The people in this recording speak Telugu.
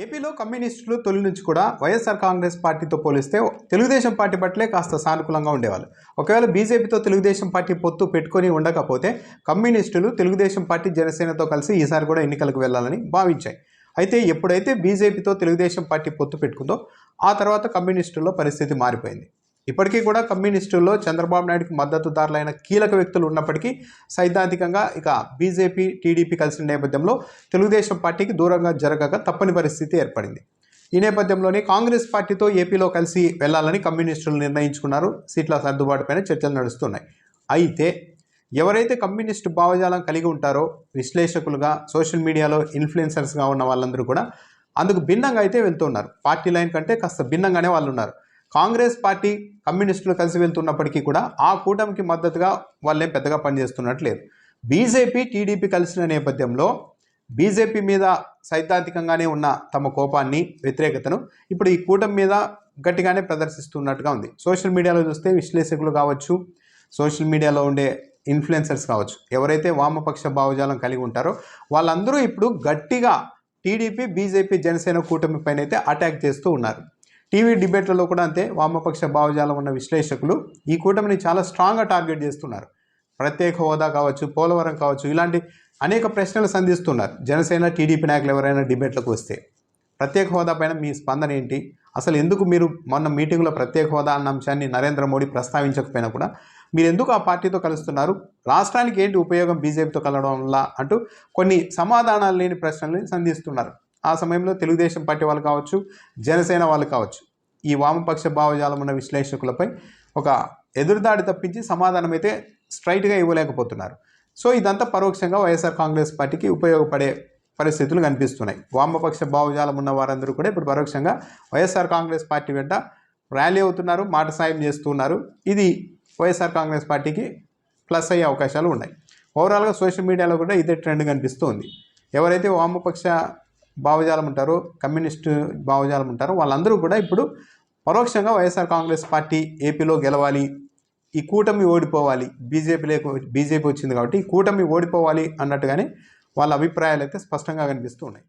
ఏపీలో కమ్యూనిస్టులు తొలి నుంచి కూడా వైఎస్ఆర్ కాంగ్రెస్ పార్టీతో పోలిస్తే తెలుగుదేశం పార్టీ పట్లే కాస్త సానుకూలంగా ఉండేవాళ్ళు. ఒకవేళ బీజేపీతో తెలుగుదేశం పార్టీ పొత్తు పెట్టుకొని ఉండకపోతే కమ్యూనిస్టులు తెలుగుదేశం పార్టీ జనసేనతో కలిసి ఈసారి కూడా ఎన్నికలకు వెళ్లాలని భావించాయి. అయితే ఎప్పుడైతే బీజేపీతో తెలుగుదేశం పార్టీ పొత్తు పెట్టుకుందో ఆ తర్వాత కమ్యూనిస్టుల్లో పరిస్థితి మారిపోయింది. ఇప్పటికీ కూడా కమ్యూనిస్టుల్లో చంద్రబాబు నాయుడుకి మద్దతుదారులైన కీలక వ్యక్తులు ఉన్నప్పటికీ సైద్ధాంతికంగా ఇక బీజేపీ టీడీపీ కలిసిన నేపథ్యంలో తెలుగుదేశం పార్టీకి దూరంగా జరగక తప్పని పరిస్థితి ఏర్పడింది. ఈ నేపథ్యంలోనే కాంగ్రెస్ పార్టీతో ఏపీలో కలిసి వెళ్లాలని కమ్యూనిస్టులు నిర్ణయించుకున్నారు. సీట్ల సర్దుబాటుపైన చర్చలు నడుస్తున్నాయి. అయితే ఎవరైతే కమ్యూనిస్టు భావజాలం కలిగి ఉంటారో విశ్లేషకులుగా సోషల్ మీడియాలో ఇన్ఫ్లుయెన్సర్స్గా ఉన్న వాళ్ళందరూ కూడా అందుకు భిన్నంగా అయితే వెళ్తున్నారు. పార్టీ లైన్ కంటే కాస్త భిన్నంగానే వాళ్ళు ఉన్నారు. కాంగ్రెస్ పార్టీ కమ్యూనిస్టులు కలిసి వెళ్తున్నప్పటికీ కూడా ఆ కూటమికి మద్దతుగా వాళ్ళేం పెద్దగా పనిచేస్తున్నట్లేదు. బీజేపీ టీడీపీ కలిసిన నేపథ్యంలో బీజేపీ మీద సైద్ధాంతికంగానే ఉన్న తమ కోపాన్ని వ్యతిరేకతను ఇప్పుడు ఈ కూటమి మీద గట్టిగానే ప్రదర్శిస్తున్నట్టుగా ఉంది. సోషల్ మీడియాలో చూస్తే విశ్లేషకులు కావచ్చు, సోషల్ మీడియాలో ఉండే ఇన్ఫ్లుయెన్సర్స్ కావచ్చు, ఎవరైతే వామపక్ష భావజాలం కలిగి ఉంటారో వాళ్ళందరూ ఇప్పుడు గట్టిగా టీడీపీ బీజేపీ జనసేన కూటమి పైన అయితే అటాక్ చేస్తూ ఉన్నారు. టీవీ డిబేట్లలో కూడా అంతే వామపక్ష భావజాలం ఉన్న విశ్లేషకులు ఈ కూటమిని చాలా స్ట్రాంగ్గా టార్గెట్ చేస్తున్నారు. ప్రత్యేక హోదా కావచ్చు, పోలవరం కావచ్చు, ఇలాంటి అనేక ప్రశ్నలు సంధిస్తున్నారు. జనసేన టీడీపీ నాయకులు ఎవరైనా డిబేట్లకు వస్తే ప్రత్యేక హోదా పైన మీ స్పందన ఏంటి, అసలు ఎందుకు మీరు మొన్న మీటింగ్లో ప్రత్యేక హోదా అన్న అంశాన్ని నరేంద్ర మోడీ ప్రస్తావించకపోయినా కూడా మీరు ఎందుకు ఆ పార్టీతో కలుస్తున్నారు, రాష్ట్రానికి ఏంటి ఉపయోగం బీజేపీతో కలవడం వల్ల అంటూ కొన్ని సమాధానాలు లేని ప్రశ్నల్ని సంధిస్తున్నారు. ఆ సమయంలో తెలుగుదేశం పార్టీ వాళ్ళు కావచ్చు, జనసేన వాళ్ళు కావచ్చు, ఈ వామపక్ష భావజాలం ఉన్న విశ్లేషకులపై ఒక ఎదురుదాడి తప్పించి సమాధానం అయితే స్ట్రైట్గా ఇవ్వలేకపోతున్నారు. సో ఇదంతా పరోక్షంగా వైఎస్ఆర్ కాంగ్రెస్ పార్టీకి ఉపయోగపడే పరిస్థితులు కనిపిస్తున్నాయి. వామపక్ష భావజాలం ఉన్న వారందరూ కూడా ఇప్పుడు పరోక్షంగా వైఎస్ఆర్ కాంగ్రెస్ పార్టీ వెంట ర్యాలీ అవుతున్నారు, మాట సాయం చేస్తున్నారు. ఇది వైఎస్ఆర్ కాంగ్రెస్ పార్టీకి ప్లస్ అయ్యే అవకాశాలు ఉన్నాయి. ఓవరాల్గా సోషల్ మీడియాలో కూడా ఇదే ట్రెండ్ కనిపిస్తూ ఉంది. ఎవరైతే వామపక్ష భావజాలం ఉంటారో, కమ్యూనిస్టు భావజాలం ఉంటారో వాళ్ళందరూ కూడా ఇప్పుడు పరోక్షంగా వైఎస్ఆర్ కాంగ్రెస్ పార్టీ ఏపీలో గెలవాలి, ఈ కూటమి ఓడిపోవాలి, బీజేపీ వచ్చింది కాబట్టి ఈ కూటమి ఓడిపోవాలి అన్నట్టుగానే వాళ్ళ అభిప్రాయాలు అయితే స్పష్టంగా కనిపిస్తూ ఉన్నాయి.